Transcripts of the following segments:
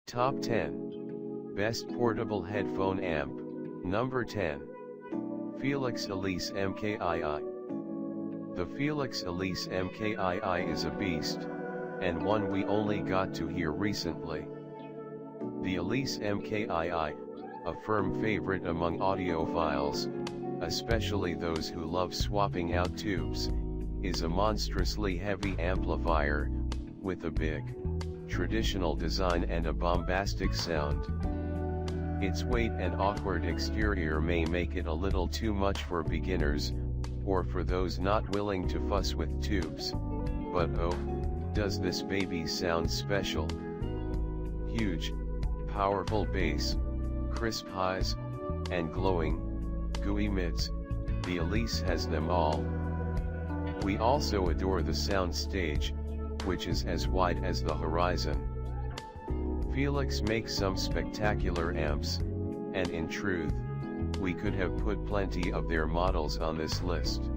Top 10 Best Portable Headphone Amp. Number 10. Felix Elise MkII. The Felix Elise MkII is a beast, and one we only got to hear recently. The Elise MkII, a firm favorite among audiophiles, especially those who love swapping out tubes, is a monstrously heavy amplifier, with a big, traditional design and a bombastic sound. Its weight and awkward exterior may make it a little too much for beginners, or for those not willing to fuss with tubes, but oh, does this baby sound special. Huge, powerful bass, crisp highs, and glowing, gooey mids, the Elise has them all. We also adore the sound stage, which is as wide as the horizon. Felix makes some spectacular amps, and in truth, we could have put plenty of their models on this list.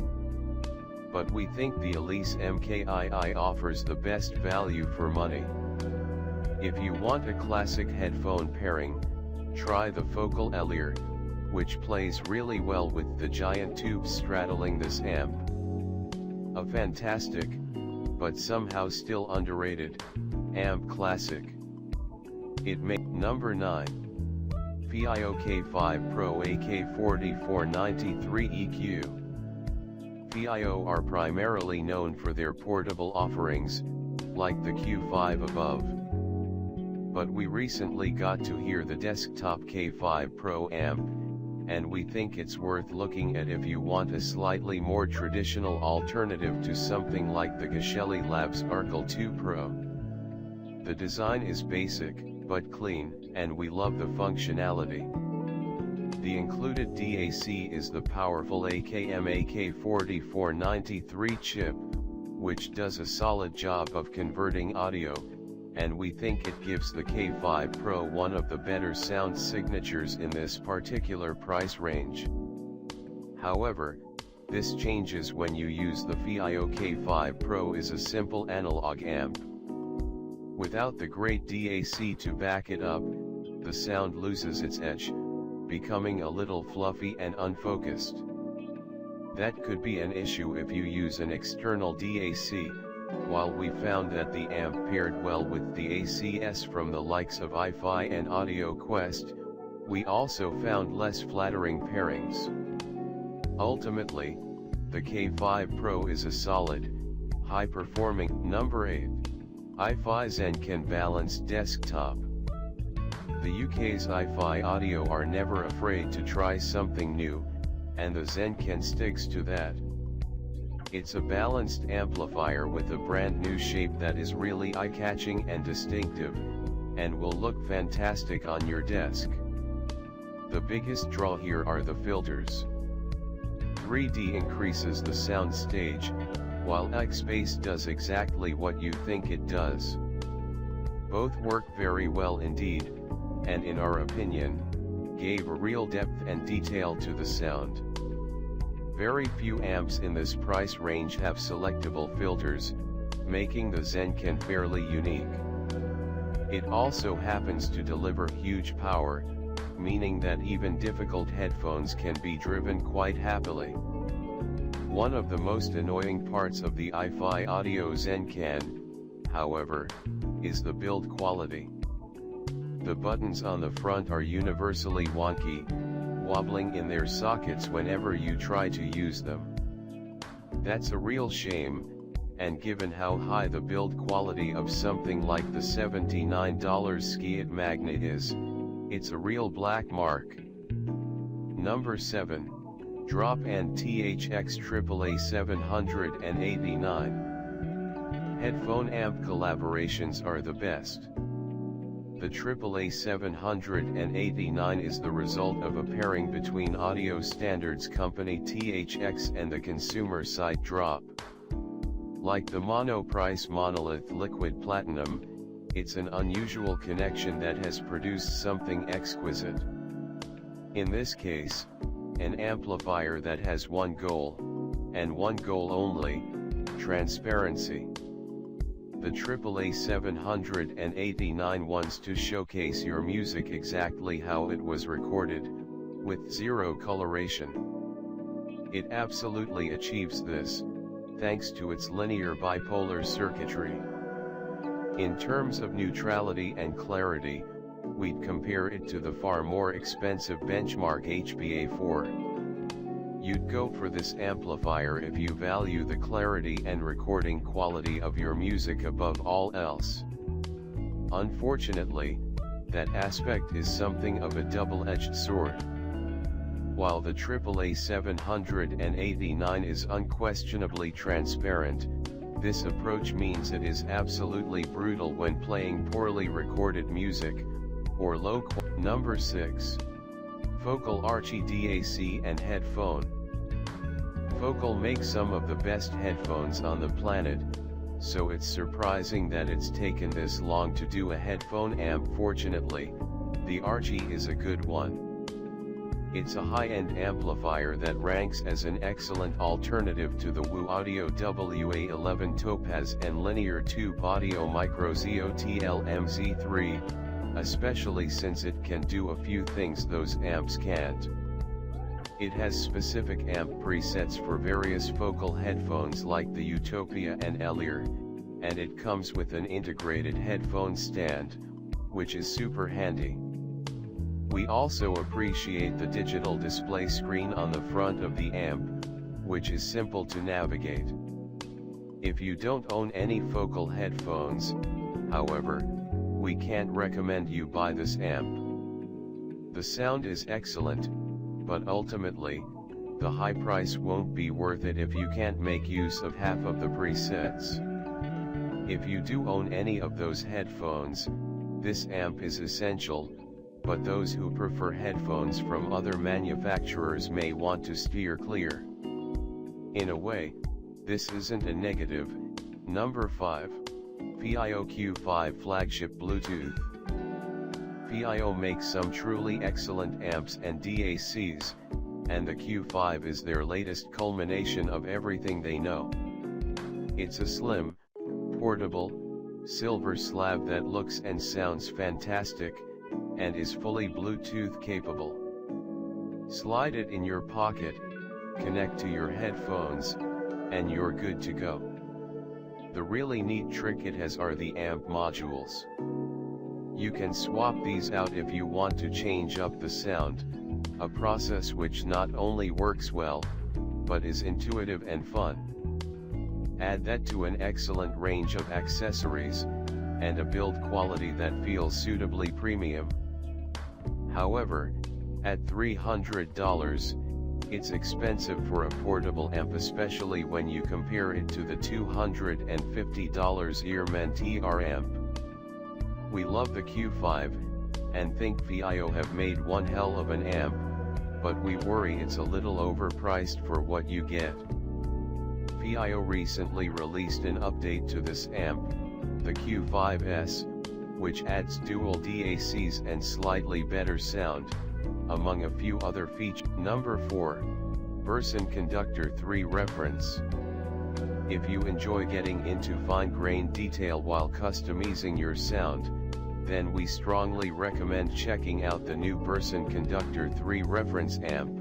But we think the Elise MkII offers the best value for money. If you want a classic headphone pairing, try the Focal Elire, which plays really well with the giant tubes straddling this amp. A fantastic, but somehow still underrated, amp classic. It may. Number 9. FiO K5 Pro AK4493 EQ. FiO are primarily known for their portable offerings, like the Q5 above. But we recently got to hear the desktop K5 Pro amp, and we think it's worth looking at if you want a slightly more traditional alternative to something like the Geshelli Labs Arcal 2 Pro. The design is basic, but clean, and we love the functionality. The included DAC is the powerful AKM AK4493 chip, which does a solid job of converting audio, and we think it gives the K5 Pro one of the better sound signatures in this particular price range. However, this changes when you use the FiO K5 Pro is a simple analog amp. Without the great DAC to back it up, the sound loses its edge, becoming a little fluffy and unfocused. That could be an issue if you use an external DAC. While we found that the amp paired well with the ACS from the likes of iFi and Audio Quest, we also found less flattering pairings. Ultimately, the K5 Pro is a solid, high-performing. Number 8. iFi zencan balanced desktop. The UK's iFi Audio are never afraid to try something new, and the zencan sticks to that. It's a balanced amplifier with a brand new shape that is really eye-catching and distinctive, and will look fantastic on your desk. The biggest draw here are the filters. 3D increases the sound stage, while X-Bass does exactly what you think it does. Both work very well indeed, and in our opinion, gave a real depth and detail to the sound. Very few amps in this price range have selectable filters, making the zencan fairly unique. It also happens to deliver huge power, meaning that even difficult headphones can be driven quite happily. One of the most annoying parts of the iFi Audio zencan, however, is the build quality. The buttons on the front are universally wonky, wobbling in their sockets whenever you try to use them. That's a real shame, and given how high the build quality of something like the $79 MkII Magnet is, it's a real black mark. Number 7. Drop and THX AA789. Headphone amp collaborations are the best. The AA789 is the result of a pairing between audio standards company THX and the consumer side Drop. Like the mono-price Monolith Liquid Platinum, it's an unusual connection that has produced something exquisite. In this case, an amplifier that has one goal, and one goal only: transparency. the AAA AA789 wants to showcase your music exactly how it was recorded, with zero coloration. It absolutely achieves this, thanks to its linear bipolar circuitry. In terms of neutrality and clarity, we'd compare it to the far more expensive benchmark HPA4. You'd go for this amplifier if you value the clarity and recording quality of your music above all else. Unfortunately, that aspect is something of a double-edged sword. While the AAA 789 is unquestionably transparent, this approach means it is absolutely brutal when playing poorly recorded music, or low quality. Number 6. Focal Archie DAC and Headphone. Focal makes some of the best headphones on the planet, so it's surprising that it's taken this long to do a headphone amp. Fortunately, the Archie is a good one. It's a high-end amplifier that ranks as an excellent alternative to the Wu Audio WA11 Topaz and Linear Tube Audio Micro ZOTL MZ3, especially since it can do a few things those amps can't. It has specific amp presets for various Focal headphones like the Utopia and Elire, and it comes with an integrated headphone stand, which is super handy. We also appreciate the digital display screen on the front of the amp, which is simple to navigate. If you don't own any Focal headphones, however, we can't recommend you buy this amp. The sound is excellent, but ultimately, the high price won't be worth it if you can't make use of half of the presets. If you do own any of those headphones, this amp is essential, but those who prefer headphones from other manufacturers may want to steer clear. In a way, this isn't a negative. Number 5. FiiO Q5 Flagship Bluetooth. FiiO makes some truly excellent amps and DACs, and the Q5 is their latest culmination of everything they know. It's a slim, portable, silver slab that looks and sounds fantastic, and is fully Bluetooth capable. Slide it in your pocket, connect to your headphones, and you're good to go. The really neat trick it has are the amp modules. You can swap these out if you want to change up the sound, a process which not only works well, but is intuitive and fun. Add that to an excellent range of accessories, and a build quality that feels suitably premium. However, at $300, it's expensive for a portable amp, especially when you compare it to the $250 MkII amp. We love the Q5, and think FiiO have made one hell of an amp, but we worry it's a little overpriced for what you get. FiiO recently released an update to this amp, the Q5S, which adds dual DACs and slightly better sound, among a few other features. Number 4. Burson Conductor 3 Reference. If you enjoy getting into fine-grained detail while customizing your sound, then we strongly recommend checking out the new Burson Conductor 3 Reference amp.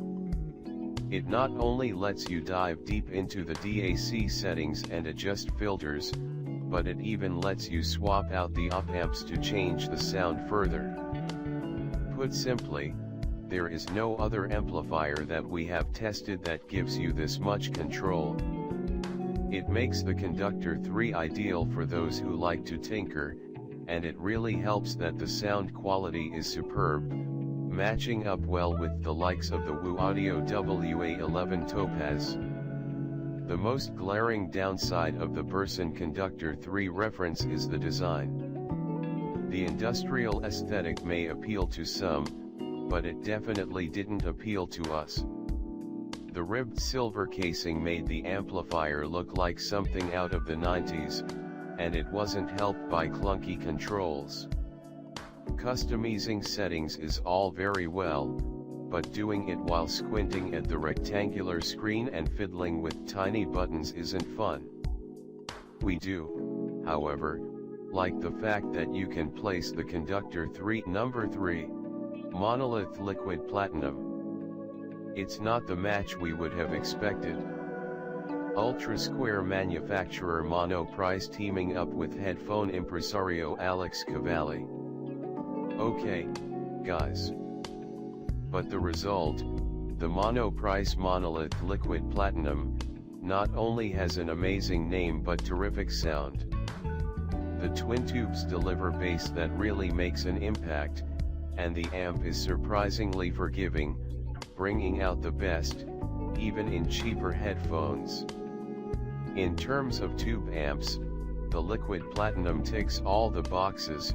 It not only lets you dive deep into the DAC settings and adjust filters, but it even lets you swap out the op amps to change the sound further. Put simply, there is no other amplifier that we have tested that gives you this much control. It makes the Conductor 3 ideal for those who like to tinker, and it really helps that the sound quality is superb, matching up well with the likes of the Wu Audio WA11 Topaz. The most glaring downside of the Burson Conductor 3 Reference is the design. The industrial aesthetic may appeal to some, but it definitely didn't appeal to us. The ribbed silver casing made the amplifier look like something out of the 90s, and it wasn't helped by clunky controls. Customizing settings is all very well, but doing it while squinting at the rectangular screen and fiddling with tiny buttons isn't fun. We do. however, like the fact that you can place the Conductor number 3, Monolith Liquid Platinum. It's not the match we would have expected. Ultra Square manufacturer Monoprice teaming up with headphone impresario Alex Cavalli. Okay, guys. But the result, the Monoprice Monolith Liquid Platinum, not only has an amazing name but terrific sound. The twin tubes deliver bass that really makes an impact, and the amp is surprisingly forgiving, bringing out the best, even in cheaper headphones. In terms of tube amps, the Liquid Platinum ticks all the boxes: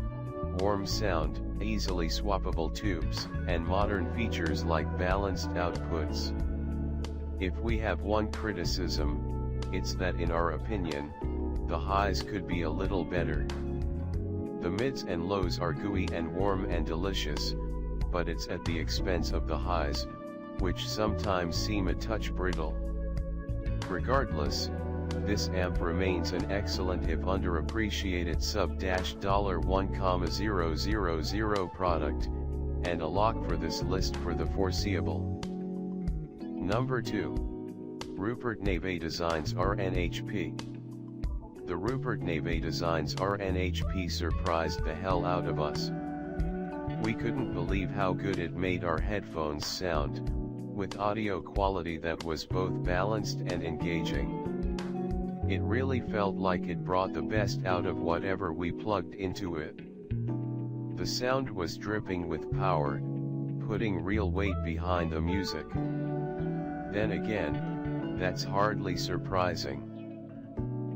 warm sound, easily swappable tubes, and modern features like balanced outputs. If we have one criticism, it's that in our opinion, the highs could be a little better. The mids and lows are gooey and warm and delicious, but it's at the expense of the highs, which sometimes seem a touch brittle. Regardless, this amp remains an excellent if underappreciated sub-$1,000 product, and a lock for this list for the foreseeable. Number 2. Rupert Neve Designs RNHP. The Rupert Neve Designs RNHP surprised the hell out of us. We couldn't believe how good it made our headphones sound, with audio quality that was both balanced and engaging. It really felt like it brought the best out of whatever we plugged into it. The sound was dripping with power, putting real weight behind the music. Then again, that's hardly surprising.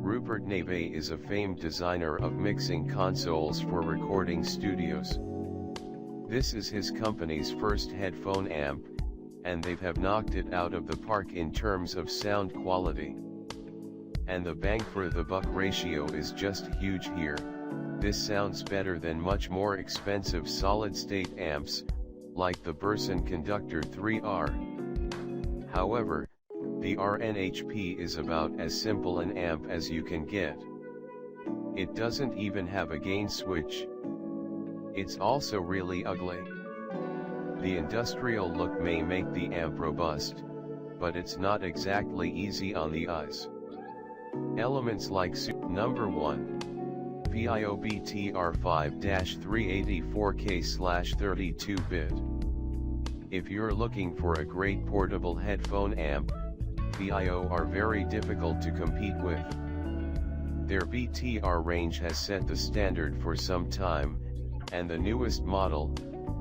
Rupert Neve is a famed designer of mixing consoles for recording studios. This is his company's first headphone amp, and they have knocked it out of the park in terms of sound quality. And the bang for the buck ratio is just huge here. This sounds better than much more expensive solid-state amps, like the Burson Conductor 3R. However, the RNHP is about as simple an amp as you can get. It doesn't even have a gain switch. It's also really ugly. The industrial look may make the amp robust, but it's not exactly easy on the eyes. Elements like Number 1. VIO BTR5-384K/32-bit. If you're looking for a great portable headphone amp, VIO are very difficult to compete with. Their BTR range has set the standard for some time, and the newest model,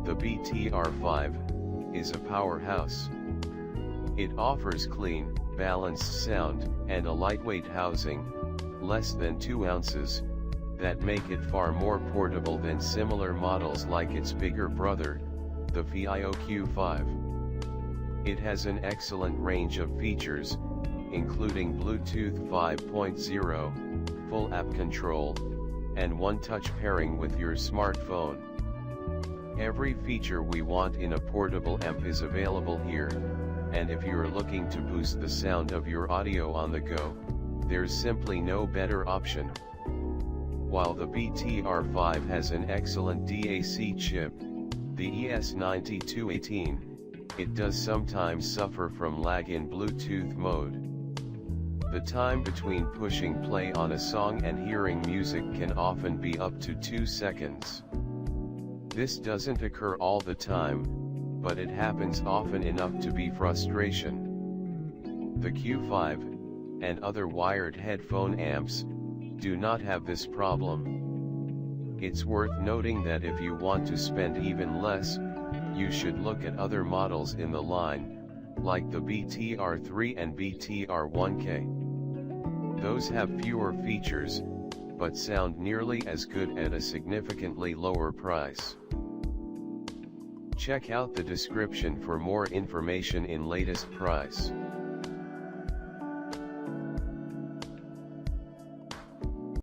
the BTR5, is a powerhouse. It offers clean, balanced sound, and a lightweight housing, less than 2 ounces, that make it far more portable than similar models like its bigger brother, the VIO Q5. It has an excellent range of features, including Bluetooth 5.0, full app control, and one-touch pairing with your smartphone. Every feature we want in a portable amp is available here, and if you're looking to boost the sound of your audio on the go, there's simply no better option. While the BTR5 has an excellent DAC chip, the ES9218, it does sometimes suffer from lag in Bluetooth mode. The time between pushing play on a song and hearing music can often be up to 2 seconds. This doesn't occur all the time, but it happens often enough to be frustration. The Q5, and other wired headphone amps, do not have this problem. It's worth noting that if you want to spend even less, you should look at other models in the line, like the BTR3 and BTR1K. Those have fewer features, but sound nearly as good at a significantly lower price. Check out the description for more information in latest price.